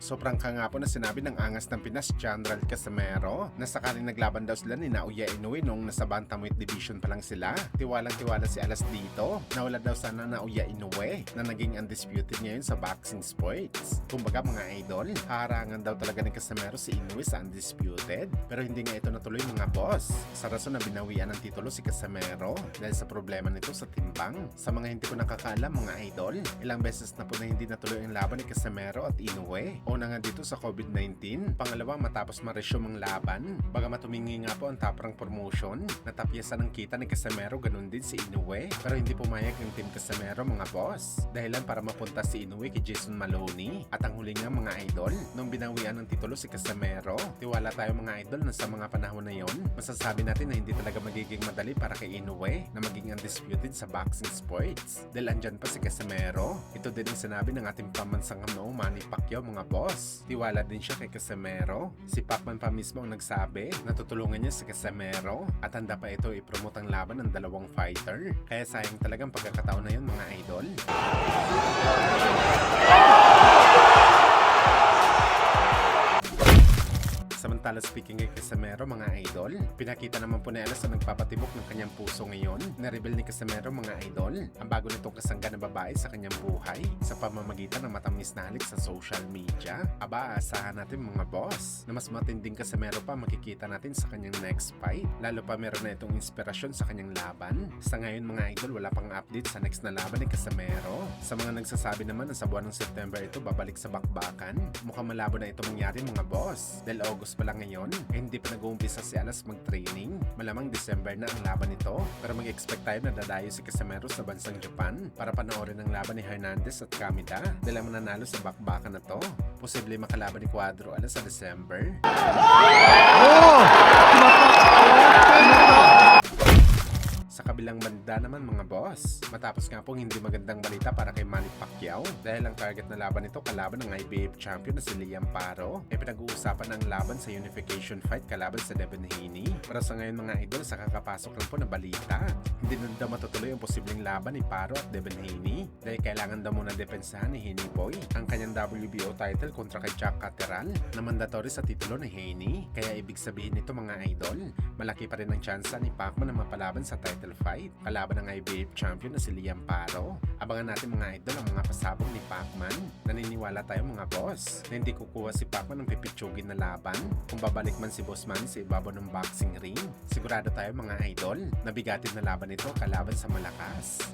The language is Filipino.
Sobrang kangapo na sinabi ng angas ng Pinas General Casimero na sakaling naglaban daw sila ni Naoya Inoue nung nasa bantamweight division pa lang sila. Tiwalang-tiwala si Alas dito. Nawala daw sana Naoya Inoue na naging undisputed ngayon sa boxing sports. Kumbaga mga idol, harangan daw talaga ni Casimero si Inoue sa undisputed. Pero hindi nga ito natuloy mga boss. Sa rason na binawian ng titulo si Casimero dahil sa problema nito sa timbang. Sa mga hindi ko nakakaalam mga idol, ilang beses na po na hindi natuloy ang laban ni Casimero at Inoue. Una nga dito sa COVID-19, pangalawa matapos ma-resume ang laban. Bagamat humingi nga po ang top rank promotion, natapyasan ang kita ni Casimero, ganun din si Inoue. Pero hindi pumayag yung team Casimero mga boss. Dahilan para mapunta si Inoue kay Jason Maloney. At ang huli nga mga idol, nung binawian ng titulo si Casimero, tiwala tayo mga idol na sa mga panahon na yon, masasabi natin na hindi talaga magiging madali para kay Inoue na maging undisputed sa boxing sports. Dahil andyan pa si Casimero. Ito din ang sinabi ng ating pamansangam noong Manny Pacquiao mga boss. Tiwala din siya kay Casimero. Si Pacman pa mismo ang nagsabi na tutulungan niya si Casimero at handa pa ito i-promote ang laban ng dalawang fighter. Kaya sayang talagang pagkakataon na yun mga idol. Samantala speaking kay Casimero mga idol, pinakita naman po ni Alas na nagpapatibok ng kanyang puso ngayon. Na-reveal ni Casimero mga idol ang bago nitong kasangga na babae sa kanyang buhay sa pamamagitan ng matamis na halik sa social media. Aba, asahan natin mga boss na mas matinding Casimero pa makikita natin sa kanyang next fight. Lalo pa meron na itong inspirasyon sa kanyang laban. Sa ngayon mga idol, wala pang update sa next na laban ni Casimero. Sa mga nagsasabi naman na sa buwan ng September ito babalik sa bakbakan, mukhang malabo na ito mangyari mga boss. Dahil August pa lang ngayon, hindi pa nag-uumpisa si Alas mag-training. Malamang December na ang laban nito. Pero mag-expect tayo na dadayo si Casimero sa bansang Japan para panoorin ang laban ni Hernandez at Kamida dahil ang mananalo sa bakbakan na to. Posible makalaban ni Cuadro Alas sa December. Sa kabilang banda naman mga boss, matapos nga pong hindi magandang balita para kay Manny Pacquiao dahil ang target na laban nito kalaban ng IBF champion na si Liam Paro, pinag-uusapan ang laban sa unification fight kalaban sa Devin Haney. Para sa ngayon mga idol, sa kakapasok lang po na balita, hindi na daw matutuloy ang posibleng laban ni Paro at Devin Haney dahil kailangan daw muna depensahan ni Haney Boy ang kanyang WBO title kontra kay Jack Catterall na mandatory sa titulo ni Haney. Kaya ibig sabihin nito mga idol, malaki pa rin ang tsansa ni Pacman na mapalaban sa title fight kalaban ng IBF champion na si Liam Paro. Abangan natin mga idol ang mga pasabog ni Pacman. Naniniwala tayo mga boss na hindi kukuha si Pacman ng pipitsugin na laban kung babalik man si Boss Manny sa ibabaw ng boxing ring. Sigurado tayo mga idol na bigatin na laban ito kalaban sa malakas.